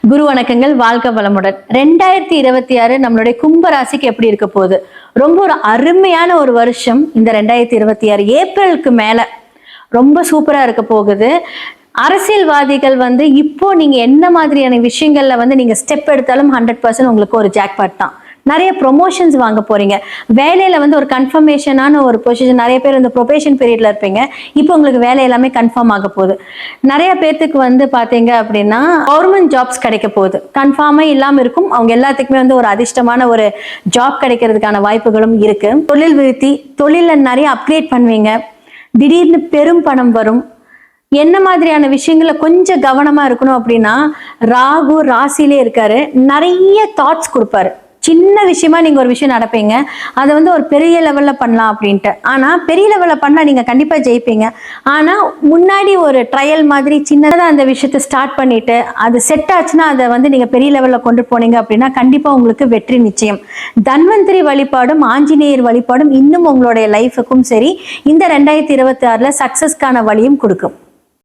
குரு வணக்கங்கள். வாழ்க வளமுடன். 2026 நம்மளுடைய கும்பராசிக்கு எப்படி இருக்க போகுது? ரொம்ப ஒரு அருமையான ஒரு வருஷம் இந்த 2026. ஏப்ரலுக்கு மேல ரொம்ப சூப்பரா இருக்க போகுது. அரசியல்வாதிகள் இப்போ நீங்க என்ன மாதிரியான விஷயங்கள்ல நீங்க ஸ்டெப் எடுத்தாலும் 100% உங்களுக்கு ஒரு ஜாக்பாட் தான். நிறைய ப்ரொமோஷன்ஸ் வாங்க போறீங்க. வேலையில ஒரு கன்ஃபர்மேஷனான ஒரு பொசிஷன். நிறைய பேர் இந்த ப்ரொபேஷன் பீரியட்ல இருப்பீங்க. இப்போ உங்களுக்கு வேலை எல்லாமே கன்ஃபார்ம் ஆக போகுது. நிறைய பேர்த்துக்கு பாத்தீங்க அப்படின்னா கவர்மெண்ட் ஜாப்ஸ் கிடைக்க போகுது. கன்ஃபார்மே இல்லாம இருக்கும். அவங்க எல்லாத்துக்குமே ஒரு அதிர்ஷ்டமான ஒரு ஜாப் கிடைக்கிறதுக்கான வாய்ப்புகளும் இருக்கு. தொழில் விருத்தி, தொழில நிறைய அப்கிரேட் பண்ணுவீங்க. திடீர்னு பெரும் பணம் வரும். என்ன மாதிரியான விஷயங்கள கொஞ்சம் கவனமா இருக்கணும் அப்படின்னா, ராகு ராசியிலே இருக்காரு. நிறைய தாட்ஸ் கொடுப்பாரு. சின்ன விஷயமா நீங்க ஒரு விஷயம் நடப்பீங்க, அதை ஒரு பெரிய லெவல்ல பண்ணலாம் அப்படின்ட்டு. ஆனா பெரிய லெவல்ல பண்ணா நீங்க கண்டிப்பா ஜெயிப்பீங்க. ஆனா முன்னாடி ஒரு ட்ரையல் மாதிரி சின்னதா அந்த விஷயத்தை ஸ்டார்ட் பண்ணிட்டு அது செட் ஆச்சுன்னா அதை நீங்க பெரிய லெவல்ல கொண்டு போனீங்க அப்படின்னா கண்டிப்பா உங்களுக்கு வெற்றி நிச்சயம். தன்வந்திரி வழிபாடும் ஆஞ்சநேயர் வழிபாடும் இன்னும் உங்களுடைய லைஃபுக்கும் சரி இந்த 2026 சக்சஸ்க்கான வழியும் கொடுக்கும்.